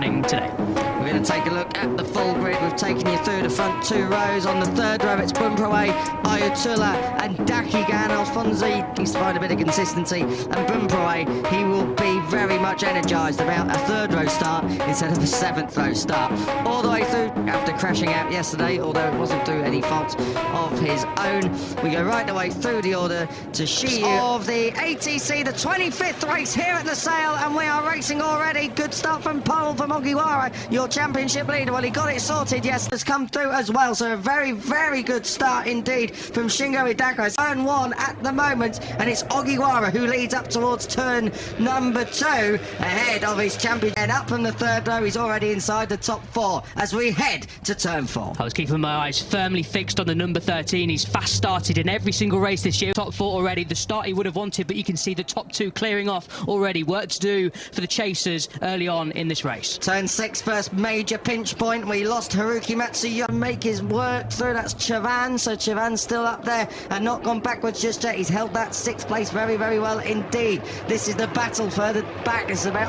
running today. We're going to take a look at the full grid. We've taken you through the front two rows. On the third row, it's Bumproe, Ayatullah and Dakigan. Alfonsi needs to find a bit of consistency. And Bumproe, he will be very much energised about a third row start instead of a seventh row start. All the way through after crashing out yesterday, although it wasn't through any fault of his own. We go right the way through the order to Shiyu of the ATC, the 25th race here at the Sale, and we are racing already. Good start from pole from Ogiwara, your championship leader. Well, he got it sorted, yes, has come through as well, so a very, very good start indeed from Shingo Hidaka. It's turn one at the moment, and it's Ogiwara who leads up towards turn number 2, ahead of his champion. And up from the third row, he's already inside the top 4 as we head to turn 4. I was keeping my eyes firmly fixed on the number 13. He's fast started in every single race this year. Top 4 already, the start he would have wanted, but you can see the top 2 clearing off already. Work to do for the chasers early on in this race. Turn 6, first major pinch point. We lost Haruki Matsuya. Make his work through. That's Chavan. So Chavan's still up there and not gone backwards just yet. He's held that 6th place very, very well indeed. This is the battle further back. It's about...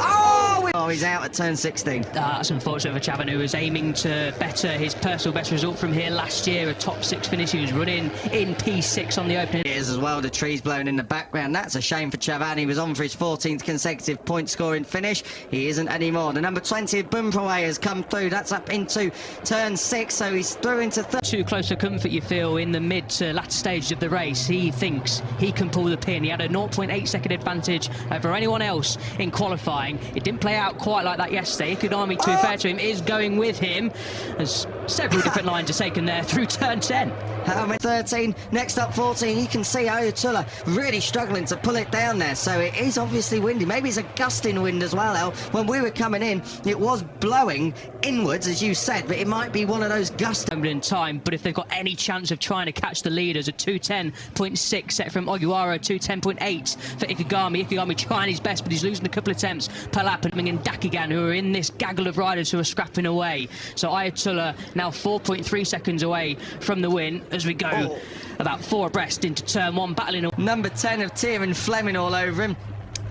Oh, he's out at turn 16. That's unfortunate for Chavan, who was aiming to better his personal best result from here last year. A top 6 finish. He was running in P6 on the opening. It is as well. The trees blowing in the background. That's a shame for Chavan. He was on for his 14th consecutive point scoring finish. He isn't anymore. The number 20 Bumproe has come through. That's up into turn 6, so he's through into third. Too close for comfort, you feel, in the mid to latter stage of the race. He thinks he can pull the pin. He had a 0.8 second advantage over anyone else in qualifying. It didn't play out quite like that yesterday. Ikegami, to be fair to him, is going with him. There's several different lines are taken there through turn 10. 13, next up 14. You can see Ayatullah really struggling to pull it down there, so it is obviously windy. Maybe it's a gusting wind as well, El. When we were coming in, it was blowing inwards, as you said, but it might be one of those gusts. In time, but if they've got any chance of trying to catch the leaders, a 2:10.6 set from Ogiwara, 2:10.8 for Ikegami. Ikegami trying his best, but he's losing a couple of attempts per lap, and Dakigan, who are in this gaggle of riders who are scrapping away. So Ayatullah now 4.3 seconds away from the win as we go about 4 abreast into turn 1, battling. Number 10 of Tieran Fleming all over him.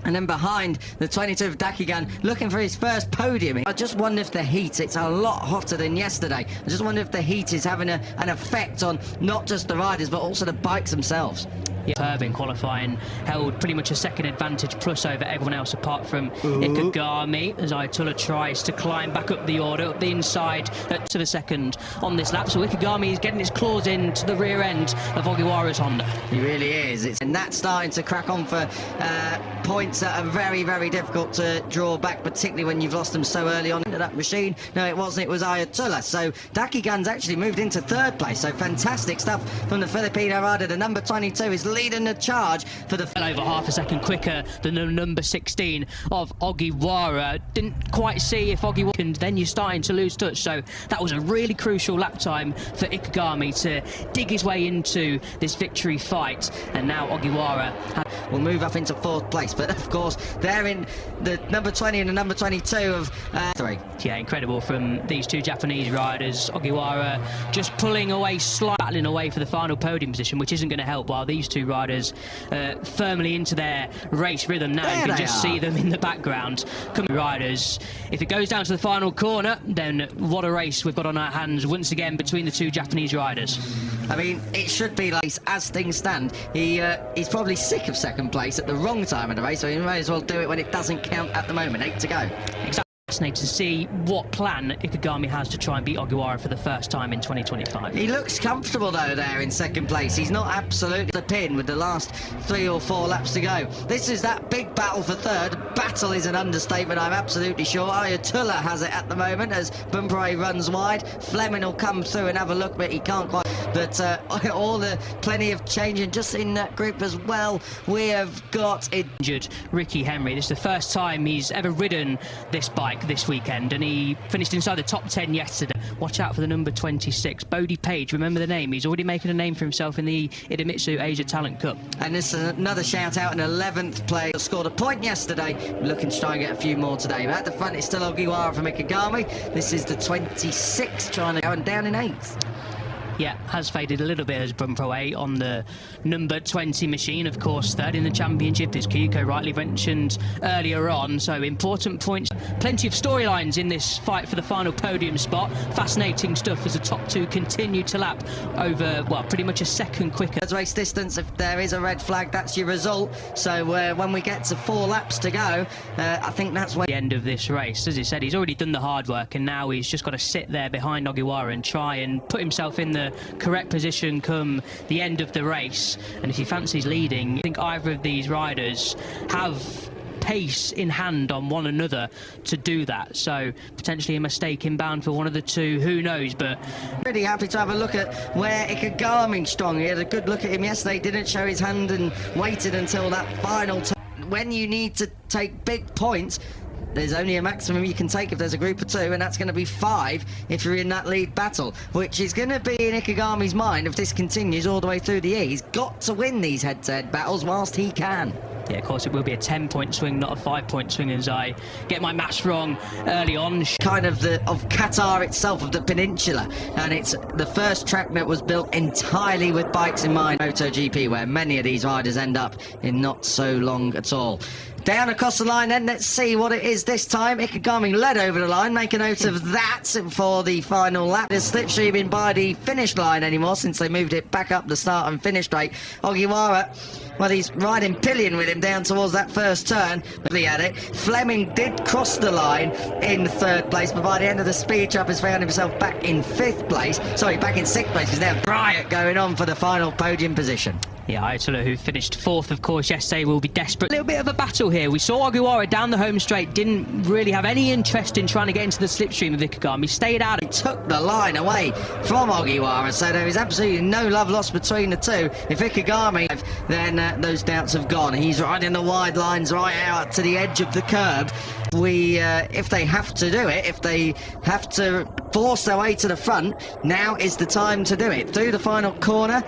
And then behind, the 22 of Dakigan, looking for his first podium. I just wonder if the heat, it's a lot hotter than yesterday. I just wonder if the heat is having an effect on not just the riders, but also the bikes themselves. Superb in qualifying, held pretty much a second advantage plus over everyone else apart from Ikegami, as Ayatullah tries to climb back up the order, up the inside to the second on this lap. So Ikegami is getting his claws into the rear end of Ogiwara's Honda. He really is. And that's starting to crack on for points that are very, very difficult to draw back, particularly when you've lost them so early on into that machine. No, it wasn't. It was Ayatullah. So Dakigan's actually moved into 3rd place. So fantastic stuff from the Filipino rider. The number 22 is leading the charge for the... Over half a second quicker than the number 16 of Ogiwara. Didn't quite see if Ogiwara... And then you're starting to lose touch. So that was a really crucial lap time for Ikegami to dig his way into this victory fight. And now Ogiwara will move up into 4th place. But of course, they're in the number 20 and the number 22 of 3. Yeah, incredible from these 2 Japanese riders. Ogiwara just pulling away, battling away for the final podium position, which isn't going to help, while these 2 riders firmly into their race rhythm now. You can just see them in the background. Come riders, if it goes down to the final corner, then what a race we've got on our hands once again between the 2 Japanese riders. I mean, it should be like, as things stand, he's probably sick of 2nd place at the wrong time of the race, so he may as well do it when it doesn't count at the moment. 8 to go. Exactly. Fascinating to see what plan Ikegami has to try and beat Ogiwara for the first time in 2025. He looks comfortable though there in 2nd place. He's not absolutely the pin with the last 3 or 4 laps to go. This is that big battle for 3rd. Battle is an understatement, I'm absolutely sure. Ayatullah has it at the moment as Bumproe runs wide. Fleming will come through and have a look, but he can't quite. But plenty of changing just in that group as well. We have got injured Ricky Henry. This is the first time he's ever ridden this bike this weekend, and he finished inside the top 10 yesterday. Watch out for the number 26, Bodie Page. Remember the name. He's already making a name for himself in the Idemitsu Asia Talent Cup. And this is another shout out, an 11th place. Scored a point yesterday, looking to try and get a few more today. But at the front it's still Ogiwara from Ikegami. This is the 26th trying to go and down in 8th. Yeah, has faded a little bit as Bumproe on the number 20 machine. Of course, third in the championship, as Kyuko rightly mentioned earlier on. So important points. Plenty of storylines in this fight for the final podium spot. Fascinating stuff as the top two continue to lap over, well, pretty much a second quicker. Race distance, if there is a red flag, that's your result. So when we get to 4 laps to go, I think that's when the end of this race. As he said, he's already done the hard work, and now he's just got to sit there behind Ogiwara and try and put himself in the correct position come the end of the race. And if he fancies leading, I think either of these riders have pace in hand on one another to do that, so potentially a mistake inbound for one of the two, who knows. But really happy to have a look at where Ikegami's strong. He had a good look at him yesterday, didn't show his hand and waited until that final turn. When you need to take big points, there's only a maximum you can take if there's a group of 2, and that's going to be 5 if you're in that lead battle, which is going to be in Ikegami's mind if this continues all the way through the year. He's got to win these head-to-head battles whilst he can. Yeah, of course it will be a 10-point swing, not a 5-point swing, as I get my maths wrong early on. Kind of Qatar itself, of the peninsula, and it's the first track that was built entirely with bikes in mind. MotoGP, where many of these riders end up in not so long at all. Down across the line then, let's see what it is this time. Ikegami led over the line, make a note of that for the final lap. There's slipstreaming by the finish line anymore since they moved it back up the start and finish straight. Ogiwara, well, he's riding pillion with him down towards that first turn, but he had it. Fleming did cross the line in 3rd place, but by the end of the speed trap has found himself back in 5th place. Sorry, back in 6th place, because now Bryant going on for the final podium position. Yeah, Ayatullah, who finished 4th, of course, yesterday, will be desperate. A little bit of a battle here. We saw Ogiwara down the home straight, didn't really have any interest in trying to get into the slipstream of Ikegami, stayed out. He took the line away from Ogiwara, so there is absolutely no love lost between the two. If Ikegami, then those doubts have gone. He's riding the wide lines right out to the edge of the curb. If they have to do it, if they have to force their way to the front, now is the time to do it. Through the final corner,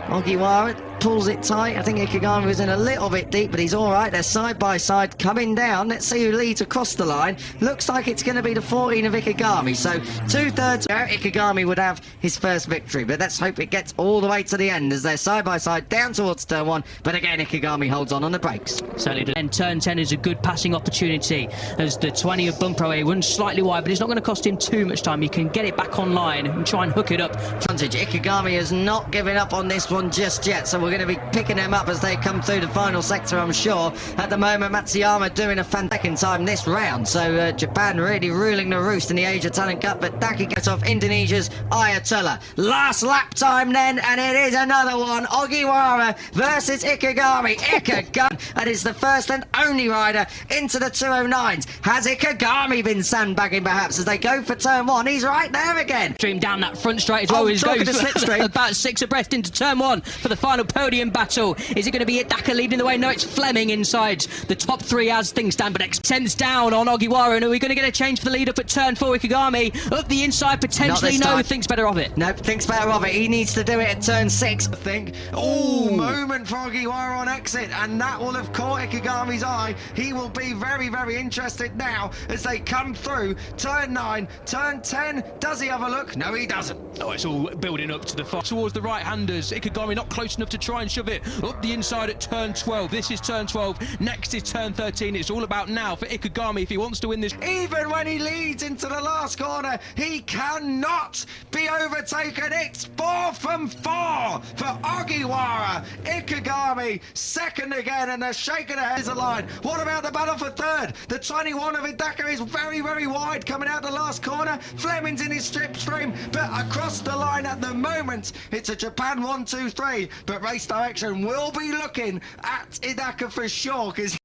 Ogiwara pulls it tight. I think Ikegami was in a little bit deep, but he's all right. They're side by side coming down. Let's see who leads across the line. Looks like it's going to be the 14 of Ikegami. So 2/3 Ikegami would have his first victory, but let's hope it gets all the way to the end as they're side by side down towards turn 1. But again, Ikegami holds on the brakes. Certainly does. And turn 10 is a good passing opportunity as the 20 of Bumproe runs slightly wide, but it's not going to cost him too much time. He can get it back online and try and hook it up. Ikegami has not given up on this one just yet, so we're going to be picking them up as they come through the final sector, I'm sure. At the moment, Matsuyama doing a fantastic time this round, so Japan really ruling the roost in the Asia Talent Cup, but Daki gets off Indonesia's Ayatullah. Last lap time then, and it is another one. Ogiwara versus Ikegami. Ikegami, and it's the first and only rider into the 209s. Has Ikegami been sandbagging perhaps as they go for turn 1? He's right there again. Stream down that front straight as well. Oh, He's going slipstream. about 6 abreast into turn 1 for the final podium battle. Is it going to be Daka leading the way? No, it's Fleming inside the top 3 as things stand, but extends down on Ogiwara. And are we going to get a change for the lead up at turn 4? Ikegami up the inside, potentially. No, thinks better of it. No, thinks better of it. He needs to do it at turn 6, I think. Oh, moment for Ogiwara on exit, and that will have caught Ikegami's eye. He will be very, very interested now as they come through turn 9, turn 10. Does he have a look? No, he doesn't. Oh, it's all building up to the far towards the right-handers. Ikegami not close enough to try and shove it up the inside at turn 12. This is turn 12. Next is turn 13. It's all about now for Ikegami if he wants to win this. Even when he leads into the last corner, he cannot be overtaken. It's 4 from 4 for Ogiwara. Ikegami second again, and they're shaking their heads a line. What about the battle for third? The 21 of Hidaka is very, very wide coming out the last corner. Fleming's in his slipstream, but across the line at the moment, it's a Japan 1-2-3. But race direction will be looking at Hidaka for sure, because